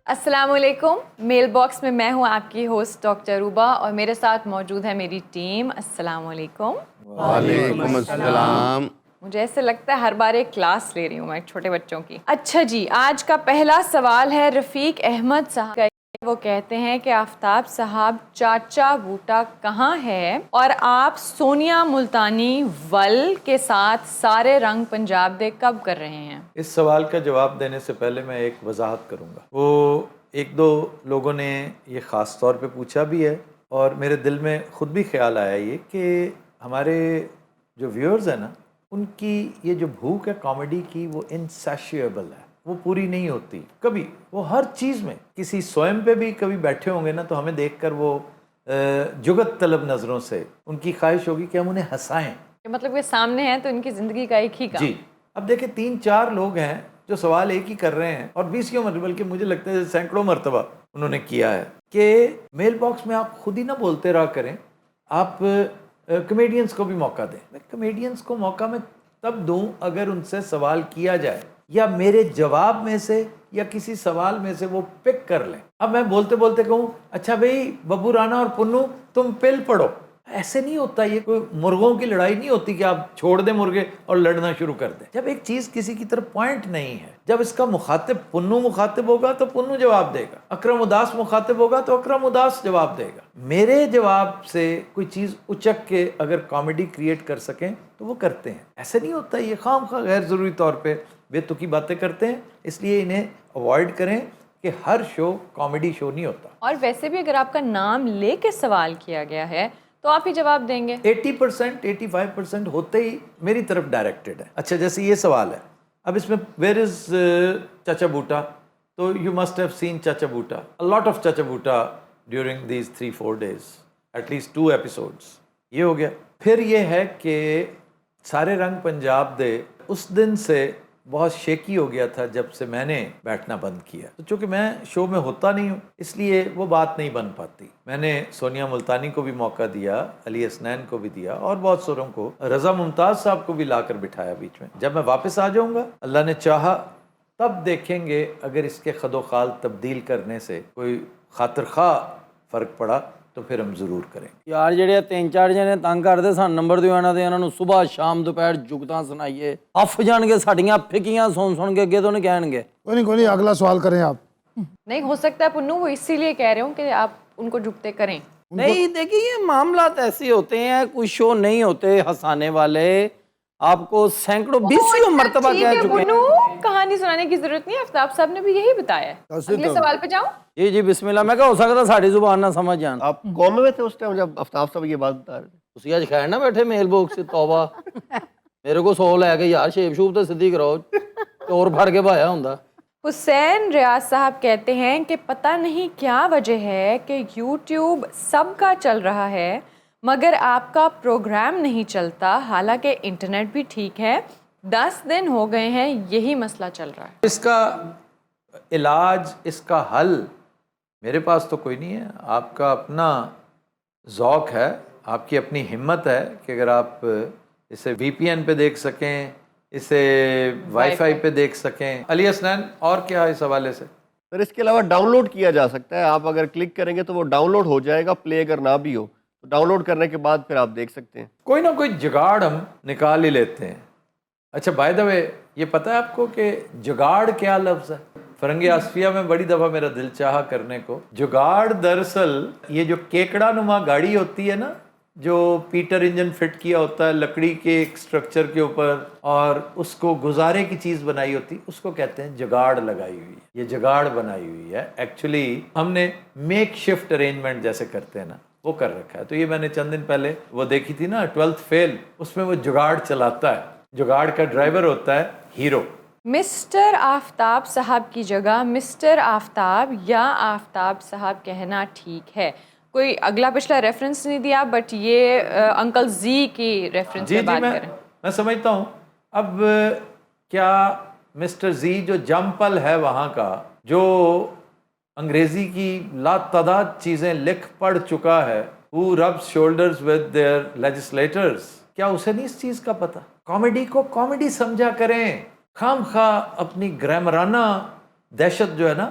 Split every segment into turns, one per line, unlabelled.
السلام علیکم. Mail box میں میں ہوں آپ کی ہوسٹ ڈاکٹر روبا اور میرے ساتھ موجود ہے میری ٹیم. السلام علیکم.
وعلیکم السلام.
مجھے ایسے لگتا ہے ہر بار ایک کلاس لے رہی ہوں میں چھوٹے بچوں کی. اچھا جی, آج کا پہلا سوال ہے رفیق احمد صاحب کا. وہ کہتے ہیں کہ آفتاب صاحب چاچا بوٹا کہاں ہے اور آپ سونیا ملتانی ول کے ساتھ سارے رنگ پنجاب دے کب کر رہے ہیں؟
اس سوال کا جواب دینے سے پہلے میں ایک وضاحت کروں گا. وہ ایک دو لوگوں نے یہ خاص طور پہ پوچھا بھی ہے اور میرے دل میں خود بھی خیال آیا یہ کہ ہمارے جو ویورز ہیں نا, ان کی یہ جو بھوک ہے کامیڈی کی وہ انسیشیبل ہے, وہ پوری نہیں ہوتی کبھی. وہ ہر چیز میں کسی سوئم پہ بھی کبھی بیٹھے ہوں گے نا تو ہمیں دیکھ کر وہ جگت طلب نظروں سے ان کی خواہش ہوگی کہ ہم انہیں ہنسائیں.
مطلب یہ سامنے ہیں تو ان کی زندگی کا ایک ہی کام.
جی, اب دیکھیں 3-4 لوگ ہیں جو سوال ایک ہی کر رہے ہیں اور 20 مرتبہ, بلکہ مجھے لگتا ہے سینکڑوں مرتبہ انہوں نے کیا ہے کہ میل باکس میں آپ خود ہی نہ بولتے رہا کریں, آپ کمیڈینز کو بھی موقع دیں. میں کمیڈینز کو موقع میں تب دوں اگر ان سے سوال کیا جائے یا میرے جواب میں سے یا کسی سوال میں سے وہ پک کر لیں. اب میں بولتے بولتے کہوں اچھا بھئی ببو رانا اور پنو تم پل پڑھو, ایسے نہیں ہوتا. یہ کوئی مرغوں کی لڑائی نہیں ہوتی کہ آپ چھوڑ دیں مرغے اور لڑنا شروع کر دیں. جب ایک چیز کسی کی طرف پوائنٹ نہیں ہے, جب اس کا مخاطب پنو مخاطب ہوگا تو پنو جواب دے گا, اکرم اداس مخاطب ہوگا تو اکرم اداس جواب دے گا. میرے جواب سے کوئی چیز اچک کے اگر کامیڈی کریٹ کر سکیں تو وہ کرتے ہیں. ایسے نہیں ہوتا. یہ خام خواہ غیر ضروری طور پہ بے تکی باتیں کرتے ہیں, اس لیے انہیں اوائڈ کریں کہ ہر شو کامیڈی شو نہیں ہوتا.
اور ویسے بھی اگر آپ کا نام لے کے سوال کیا گیا ہے تو آپ ہی جواب دیں گے.
80% 85% ہوتے ہی میری طرف ڈائریکٹڈ ہے. اچھا جیسے یہ سوال ہے, اب اس میں ویئر از چاچا بوٹا, تو یو مسٹ ہیو سین چاچا بوٹا, a lot of چاچا Boota during these 3-4 days, at least 2 episodes. یہ ہو گیا. پھر یہ ہے کہ سارے رنگ پنجاب دے اس دن سے بہت شیکی ہو گیا تھا جب سے میں نے بیٹھنا بند کیا. تو چونکہ میں شو میں ہوتا نہیں ہوں اس لیے وہ بات نہیں بن پاتی. میں نے سونیا ملتانی کو بھی موقع دیا, علی حسنین کو بھی دیا اور بہت سوروں کو, رضا ممتاز صاحب کو بھی لا کر بٹھایا بیچ میں. جب میں واپس آ جاؤں گا اللہ نے چاہا تب دیکھیں گے اگر اس کے خد و خال تبدیل کرنے سے کوئی خاطر خواہ فرق پڑا تو پھر ہم ضرور کریں.
یار جڑے 3-4 جنے تنگ کرتے سن نمبر دیو انہاں دے, انہاں نوں صبح شام دوپہر جگتاں سنائیے, اف جان گے ساڈیاں پھکیاں سن کے اگے تو نہیں کہن گے.
کوئی نہیں, اگلا سوال کریں آپ.
نہیں ہو سکتا ہے پنو وہ اسی لیے کہہ رہے ہوں کہ آپ ان کو جھکتے کریں.
نہیں دیکھیے یہ معاملات ایسے ہوتے ہیں, کوئی شو نہیں ہوتے ہنسانے والے. آپ کو سینکڑوں 20 مرتبہ کہہ چکے
پنو کہانی سنانے کی ضرورت نہیں ہے, آفتاب صاحب نے بھی یہی بتایا ہے. اگلے سوال پہ جاؤں.
جی بسم اللہ. میں کہ ہو سکتا ساڑی زبان نہ سمجھ جان.
آپ قوم میں تھے اس ٹائم جب آفتاب صاحب یہ بات بتا رہے تھے؟
تسی اج خیر نہ بیٹھے میل باکس سے, توبہ میرے کو سو لے کے یار شیپ شوپ تے سدھی کراؤ, چور پھڑ کے بھایا ہوندا.
حسین ریاض صاحب کہتے ہیں کہ پتہ نہیں کیا وجہ ہے کہ یوٹیوب سب کا چل رہا ہے مگر آپ کا پروگرام نہیں چلتا, حالانکہ انٹرنیٹ بھی ٹھیک ہے. 10 دن ہو گئے ہیں یہی مسئلہ چل رہا ہے.
اس کا علاج, اس کا حل میرے پاس تو کوئی نہیں ہے. آپ کا اپنا ذوق ہے, آپ کی اپنی ہمت ہے کہ اگر آپ اسے وی پی این پہ دیکھ سکیں, اسے وائی فائی پہ دیکھ سکیں. علی حسنین اور کیا اس حوالے سے؟
سر اس کے علاوہ ڈاؤن لوڈ کیا جا سکتا ہے. آپ اگر کلک کریں گے تو وہ ڈاؤن لوڈ ہو جائے گا, پلے اگر نہ بھی ہو تو ڈاؤن لوڈ کرنے کے بعد پھر آپ دیکھ سکتے ہیں.
کوئی نہ کوئی جگاڑ ہم نکال ہی لیتے ہیں. اچھا بائی دا وے, یہ پتہ ہے آپ کو کہ جگاڑ کیا لفظ ہے؟ فرنگ آصفیہ میں بڑی دفعہ میرا دل چاہا کرنے کو. جگاڑ دراصل یہ جو کیکڑا نما گاڑی ہوتی ہے نا, جو پیٹر انجن فٹ کیا ہوتا ہے لکڑی کے ایک سٹرکچر کے اوپر اور اس کو گزارے کی چیز بنائی ہوتی, اس کو کہتے ہیں جگاڑ لگائی ہوئی. یہ جگاڑ بنائی ہوئی ہے. ایکچولی ہم نے میک شفٹ ارینجمنٹ جیسے کرتے ہیں نا وہ کر رکھا ہے. تو یہ میں نے چند دن پہلے وہ دیکھی تھی نا 12th فیل, اس میں وہ جگاڑ چلاتا ہے. جگاڑ کا ڈرائیور ہوتا ہے ہیرو.
مسٹر آفتاب صاحب کی جگہ مسٹر آفتاب یا آفتاب صاحب کہنا ٹھیک ہے. کوئی اگلا پچھلا ریفرنس نہیں دیا بٹ یہ انکل زی کی ریفرنس پہ بات کریں.
میں سمجھتا ہوں. اب کیا مسٹر زی جو جمپل ہے وہاں کا, جو انگریزی کی لاتعداد چیزیں لکھ پڑھ چکا ہے, who rubs shoulders with their legislators, کیا اسے نہیں اس چیز کا پتہ؟ کامیڈی کو کامیڈی سمجھا کریں, خام خواہ اپنی گرامرانہ دہشت جو ہے نا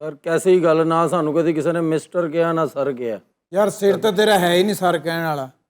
ਸਰ ਕੈਸੀ ਗੱਲ, ਨਾ ਸਾਨੂੰ ਕਦੀ ਕਿਸੇ ਨੇ ਮਿਸਟਰ ਕਿਹਾ ਨਾ ਸਰ ਕਿਹਾ।
ਯਾਰ ਸਿਰ ਤਾਂ ਤੇਰਾ ਹੈ ਹੀ ਨਹੀਂ ਸਰ ਕਹਿਣ ਵਾਲਾ।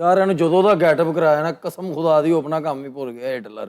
ਯਾਰ ਇਹਨੂੰ ਜਦੋਂ ਦਾ ਗੈਟਅਪ ਕਰਾਇਆ ਨਾ, ਕਸਮ ਖੁਦਾ ਦੀ ਉਹ ਆਪਣਾ ਕੰਮ ਹੀ ਭੁੱਲ ਗਿਆ ਹਿਟਲਰ।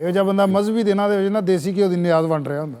ਇਹ ਜਿਹਾ ਬੰਦਾ ਮਜ਼ਹਬੀ ਦਿਨਾਂ ਦੇ ਵਿੱਚ ਨਾ ਦੇਸੀ ਘਿਓ ਦੀ ਨਿਆਜ਼ ਵੰਡ ਰਿਹਾ ਹੁੰਦਾ।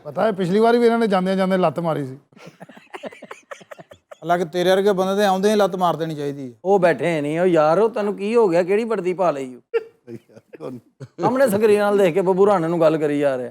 ਪਤਾ ਹੈ ਪਿਛਲੀ ਵਾਰੀ ਵੀ ਇਹਨਾਂ ਨੇ ਜਾਂਦੇ ਜਾਂਦੇ ਲੱਤ ਮਾਰੀ ਸੀ।
ਹਾਲਾਂਕਿ ਤੇਰੇ ਵਰਗੇ ਬੰਦੇ ਦੇ ਆਉਂਦੇ ਹੀ ਲੱਤ ਮਾਰ ਦੇਣੀ ਚਾਹੀਦੀ ਹੈ।
ਉਹ ਬੈਠੇ ਨਹੀਂ, ਉਹ ਯਾਰ ਉਹ ਤੈਨੂੰ ਕੀ ਹੋ ਗਿਆ, ਕਿਹੜੀ ਵਰਦੀ ਪਾ ਲਈ ਸਾਹਮਣੇ ਸਕਰੀਨ ਨਾਲ ਦੇਖ ਕੇ ਬੱਬੂ ਰਾਣੇ ਨੂੰ ਗੱਲ ਕਰੀ ਜਾ ਰਿਹਾ।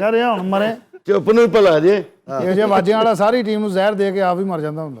ਯਾਰ ਇਹ ਹੁਣ ਮਰੇ
ਚੁੱਪ ਨੂੰ ਭਲਾ ਜੇ।
ਇਹ ਜਿਹੇ ਵਾਜਿਆਂ ਵਾਲਾ ਸਾਰੀ ਟੀਮ ਨੂੰ ਜ਼ਹਿਰ ਦੇ ਕੇ ਆਪ ਹੀ ਮਰ ਜਾਂਦਾ ਹੁੰਦਾ।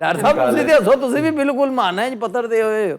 ਡਾਕਟਰ ਸਾਹਿਬ ਤੁਸੀਂ ਤੇ ਹੱਸੋ, ਤੁਸੀਂ ਵੀ ਬਿਲਕੁਲ ਮਾਨਾ ਹੈ ਪੱਤਰ ਦੇ ਹੋਏ ਹੋ।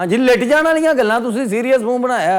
ਹਾਂਜੀ, ਲਿਟ ਜਾਣ ਵਾਲੀਆਂ ਗੱਲਾਂ ਤੁਸੀਂ ਸੀਰੀਅਸ ਮੂੰਹ ਬਣਾਇਆ।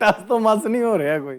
ਟਸ ਤੋਂ ਮਸ ਨਹੀਂ ਹੋ ਰਿਹਾ ਕੋਈ।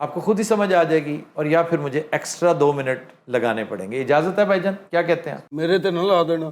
آپ کو خود ہی سمجھ آ جائے گی, اور یا پھر مجھے ایکسٹرا 2 منٹ لگانے پڑیں گے. اجازت ہے بھائی جان, کیا کہتے ہیں آپ؟
میرے تے نہ لا دینا.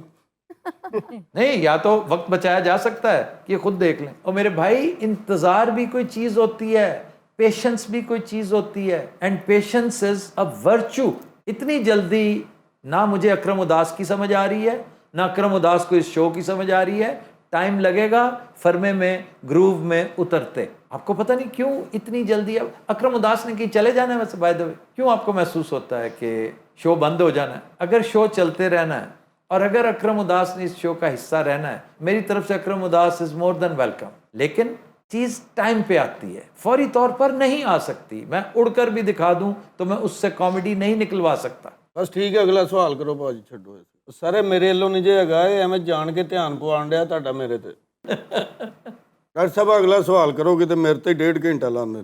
نہیں, یا تو وقت بچایا جا سکتا ہے کہ خود دیکھ لیں. اور میرے بھائی, انتظار بھی کوئی چیز ہوتی ہے, پیشنس بھی کوئی چیز ہوتی ہے, and patience is a virtue. اتنی جلدی نہ مجھے اکرم اداس کی سمجھ آ رہی ہے, نہ اکرم اداس کو اس شو کی سمجھ آ رہی ہے. ٹائم لگے گا فرمے میں, گروو میں اترتے. آپ کو پتہ نہیں کیوں اتنی جلدی. اب اکرم اداس نے کہیں چلے جانا ہے ویسے بائی دا وے, کیوں آپ کو محسوس ہوتا ہے کہ شو بند ہو جانا ہے؟ اگر شو چلتے رہنا ہے, اور اگر اکرم اداس نے اس شو کا حصہ رہنا ہے, میری طرف سے اکرم اداس از مور دین ویلکم. لیکن چیز ٹائم پہ آتی ہے, فوری طور پر نہیں آ سکتی. میں اڑ کر بھی دکھا دوں تو میں اس سے کامیڈی نہیں نکلوا سکتا.
بس ٹھیک ہے, اگلا سوال کرو ਭਾਜੀ, ਛੱਡੋ ਇਹ ਸਾਰੇ ਮੇਰੇ ਵੱਲੋਂ ਨਹੀਂ ਜੇ ਹੈਗਾ, ਇਹ ਐਵੇਂ ਜਾਣ ਕੇ ਧਿਆਨ ਪਵਾਉਣ ਡਿਆ ਤੁਹਾਡਾ ਮੇਰੇ ਤੇ. ਡਾਕਟਰ ਸਾਹਿਬ ਅਗਲਾ ਸਵਾਲ ਕਰੋਗੇ ਤੇ ਮੇਰੇ ਤੇ 1.5 ਘੰਟਾ ਲਾਉਂਦੇ.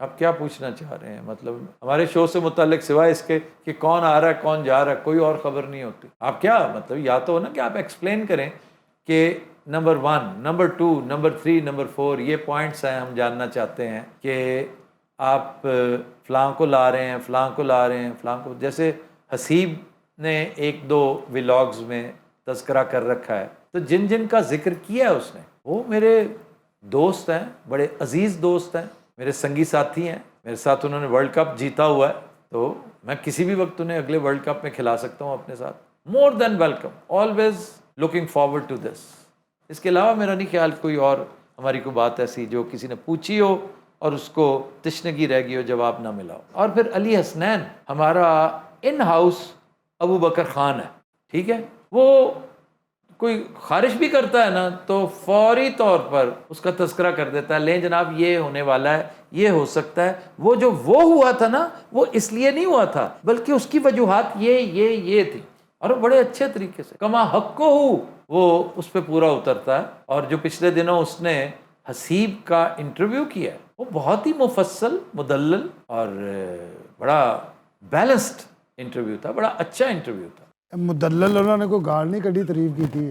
آپ کیا پوچھنا چاہ رہے ہیں؟ مطلب ہمارے شو سے متعلق سوائے اس کے کہ کون آ رہا ہے کون جا رہا ہے, کوئی اور خبر نہیں ہوتی. آپ کیا مطلب, یا تو نا کہ آپ ایکسپلین کریں کہ نمبر 1, نمبر 2, نمبر 3, نمبر 4 یہ پوائنٹس ہیں, ہم جاننا چاہتے ہیں کہ آپ فلاں کو لا رہے ہیں, فلاں کو لا رہے ہیں, فلاں کو. جیسے حسیب نے 1-2 ولاگز میں تذکرہ کر رکھا ہے, تو جن جن کا ذکر کیا ہے اس نے, وہ میرے دوست ہیں, بڑے عزیز دوست ہیں, میرے سنگی ساتھی ہیں. میرے ساتھ انہوں نے ورلڈ کپ جیتا ہوا ہے, تو میں کسی بھی وقت انہیں اگلے ورلڈ کپ میں کھلا سکتا ہوں اپنے ساتھ. More than welcome, always looking forward to this. اس کے علاوہ میرا نہیں خیال کوئی اور ہماری کوئی بات ایسی جو کسی نے پوچھی ہو اور اس کو تشنگی رہ گئی ہو, جواب نہ ملا ہو. اور پھر علی حسنین ہمارا ان ہاؤس ابو بکر خان ہے, ٹھیک ہے, وہ کوئی خارش بھی کرتا ہے نا تو فوری طور پر اس کا تذکرہ کر دیتا ہے, لیں جناب یہ ہونے والا ہے, یہ ہو سکتا ہے. وہ جو وہ ہوا تھا نا, وہ اس لیے نہیں ہوا تھا, بلکہ اس کی وجوہات یہ تھی, اور وہ بڑے اچھے طریقے سے کما حق کو ہو وہ اس پہ پورا اترتا ہے. اور جو پچھلے دنوں اس نے حسیب کا انٹرویو کیا ہے, وہ بہت ہی مفصل, مدلل اور بڑا بیلنسڈ انٹرویو تھا, بڑا اچھا انٹرویو تھا.
مدلل انہوں نے کوئی گال نہیں کڑی تعریف کی تھی.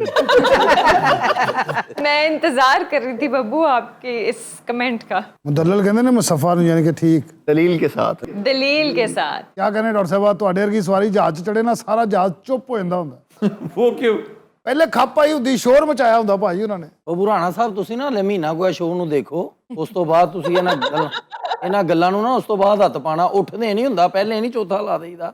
میں انتظار کر رہی تھی ببو آپ کے اس کمنٹ کا.
مدلل کہندے نے مصفا نوں, یعنی کہ ٹھیک
دلیل کے ساتھ.
دلیل کے ساتھ.
کیا کہنے ڈاکٹر صاحب, تواڈے ورگی سواری جہاز چڑھے نا, سارا جہاز چپ ہو جاندا ہوندا.
وہ کیوں؟
ਪਹਿਲੇ ਖੱਪ ਆਈ ਹੁੰਦੀ, ਸ਼ੋਰ ਮਚਾਇਆ ਹੁੰਦਾ ਭਾਈ ਉਹਨਾਂ ਨੇ.
ਉਹ ਬੁਰਾਣਾ ਸਾਹਿਬ, ਤੁਸੀਂ ਨਾ ਹਲੇ ਮਹੀਨਾ ਕੋਈ ਸ਼ੋਅ ਨੂੰ ਦੇਖੋ, ਉਸ ਤੋਂ ਬਾਅਦ ਤੁਸੀਂ ਇਹਨਾਂ ਗੱਲਾਂ ਨੂੰ ਨਾ ਉਸ ਤੋਂ ਬਾਅਦ ਹੱਥ ਪਾਣਾ. ਉੱਠਦੇ ਨਹੀਂ ਹੁੰਦਾ, ਪਹਿਲੇ ਨਹੀਂ ਚੌਥਾ ਲਾ ਦੇਈਦਾ.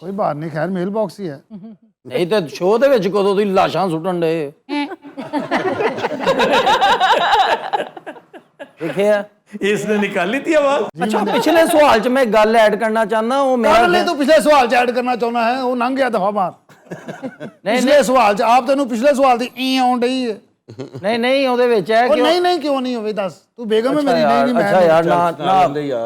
ਕੋਈ ਬਾਤ ਨਹੀਂ, ਖੈਰ ਮੇਲ ਬਾਕਸ ਹੀ ਹੈ.
ਨਹੀਂ ਤੇ ਸ਼ੋਅ ਦੇ ਵਿੱਚ ਕਦੋਂ ਤੁਸੀਂ ਲਾਸ਼ਾਂ ਸੁੱਟਣ ਡੇ ਦੇਖਿਆ?
اس نے نکالی تھی آواز.
ਅੱਛਾ, ਪਿਛਲੇ ਸਵਾਲ 'ਚ ਮੈਂ ਇੱਕ ਗੱਲ ਐਡ ਕਰਨਾ ਚਾਹੁੰਦਾ. ਉਹ ਮੇਰਾ
ਕੱਲ ਲਈ ਤੂੰ ਪਿਛਲੇ ਸਵਾਲ 'ਚ ਐਡ ਕਰਨਾ ਚਾਹੁੰਦਾ ਹੈ, ਉਹ ਲੰਘ ਗਿਆ ਦਫਾ ਮਾਰ. ਪਿਛਲੇ ਸਵਾਲ 'ਚ ਆਪ ਤੈਨੂੰ ਪਿਛਲੇ ਸਵਾਲ ਦੀ ਆਉਣ ਡਈ ਹੈ.
ਨਹੀਂ ਉਹਦੇ ਵਿੱਚ ਹੈ
ਉਹ
ਕਿ
ਨਹੀਂ ਕਿਉਂ ਨਹੀਂ ਹੋਵੇ, ਦੱਸ. ਤੂੰ ਬੇਗਮ ਹੈ ਮੇਰੀ? ਨਹੀਂ ਮੈਂ.
ਅੱਛਾ ਯਾਰ,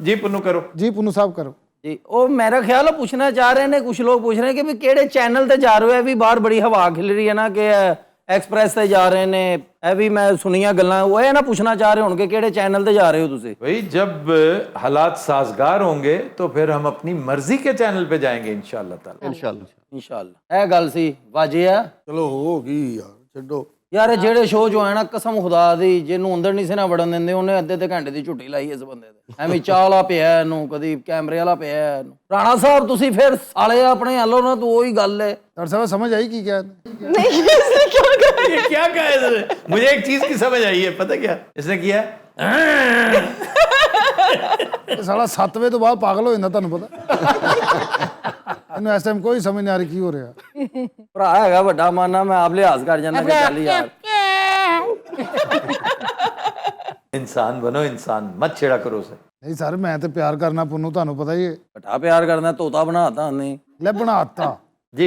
جی. پنو کرو
ਜੀ ਪੁੰਨੂ ਸਾਹਿਬ ਕਰੋ.
ਜੀ, ਉਹ ਮੇਰਾ ਖਿਆਲ ਹੈ ਪੁੱਛਣਾ ਚਾਹ ਰਹੇ ਨੇ, ਕੁਝ ਲੋਕ ਪੁੱਛ ਰਹੇ ਕਿ ਵੀ ਕਿਹੜੇ ਚੈਨਲ ਤੇ ਜਾ ਰਹੇ ਹੋ. ਇਹ ਵੀ ਬਾਹਰ ਬੜੀ ਹਵਾ ਖਿਲ ਰਹੀ ਹੈ ਨਾ ਕਿ ਐਕਸਪ੍ਰੈਸ ਤੇ ਜਾ ਰਹੇ ਨੇ. ਇਹ ਵੀ ਮੈਂ ਸੁਣੀਆਂ ਗੱਲਾਂ, ਉਹ ਇਹ ਨਾ ਪੁੱਛਣਾ ਚਾਹ ਰਹੇ ਹੁਣ ਕਿ ਕਿਹੜੇ ਚੈਨਲ ਤੇ ਜਾ ਰਹੇ ਹੋ ਤੁਸੀਂ.
بھائی جب حالات سازگار ہوں گے تو پھر ہم اپنی مرضی کے چینل پہ جائیں گے انشاءاللہ تعالی.
انشاءاللہ.
ਇਨਸ਼ਾਅੱਲਾ. ਇਹ ਗੱਲ ਸੀ ਵਾਜਿਆ.
ਚਲੋ ਹੋ ਗਈ ਯਾਰ, ਛੱਡੋ.
ਯਾਰ ਇਹ ਜਿਹੜੇ ਸ਼ੋਅ ਜੋ ਹੈ ਨਾ, ਕਸਮ ਖੁਦਾ ਦੀ, ਜਿਹਨੂੰ ਅੰਦਰ ਨਹੀਂ ਸੀ ਨਾ ਵੜਨ ਦਿੰਦੇ, ਉਹਨੇ ਅੱਧੇ ਤੇ ਘੰਟੇ ਦੀ ਝੁੱਟੀ ਲਾਈ ਇਸ ਬੰਦੇ ਤੇ. ਐਵੇਂ ਚਾਹ ਵਾਲਾ ਪਿਆ ਇਹਨੂੰ, ਕਦੀ ਕੈਮਰੇ ਵਾਲਾ ਪਿਆ ਇਹਨੂੰ. ਰਾਣਾ ਸਾਹਿਬ ਤੁਸੀਂ ਫਿਰ ਸਾਲੇ ਆਪਣੇ ਹੱਲੋਂ ਨਾ, ਤੂੰ ਉਹੀ ਗੱਲ ਹੈ.
ਡਾਕਟਰ ਸਾਹਿਬ ਸਮਝ ਆਈ ਕੀ ਕਿਹਾ?
یہ کیا کہا ہے اس نے؟ مجھے ایک چیز کی سمجھ آئی ہے, پتہ کیا اس نے کیا ہے؟
ਸਾਲਾ 7 ਵਜੇ ਤੋਂ ਬਾਅਦ ਪਾਗਲ ਹੋ ਜਾਂਦਾ, ਤੁਹਾਨੂੰ ਪਤਾ. ਇਹਨੂੰ ਇਸ ਟਾਈਮ ਕੋਈ ਸਮਝ ਨਹੀਂ ਆ ਰਹੀ ਕੀ ਹੋ ਰਿਹਾ.
ਭਰਾ ਹੈਗਾ ਵੱਡਾ ਮਾਨਾ, ਮੈਂ ਆਪ ਲਿਹਾਜ਼ ਕਰ ਜਾਂਦਾ ਕਿ ਚੱਲ ਯਾਰ.
انسان بنو, انسان مت چھیڑا کرو اسے.
ਨਹੀਂ ਸਰ, ਮੈਂ ਤੇ ਪਿਆਰ ਕਰਨਾ ਪੁੰਨੂ, ਤੁਹਾਨੂੰ ਪਤਾ ਹੀ ਹੈ.
ਵੱਡਾ ਪਿਆਰ ਕਰਨਾ, ਤੋਤਾ ਬਣਾਤਾ ਉਹਨੇ.
ਲੈ ਬਣਾਤਾ.
جی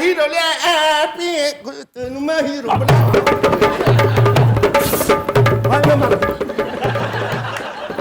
ਹੀਰੋ ਲਿਆ ਐ ਪੀ ਤੈਨੂੰ ਮੈਂ ਹੀਰੋ ਬਣਾ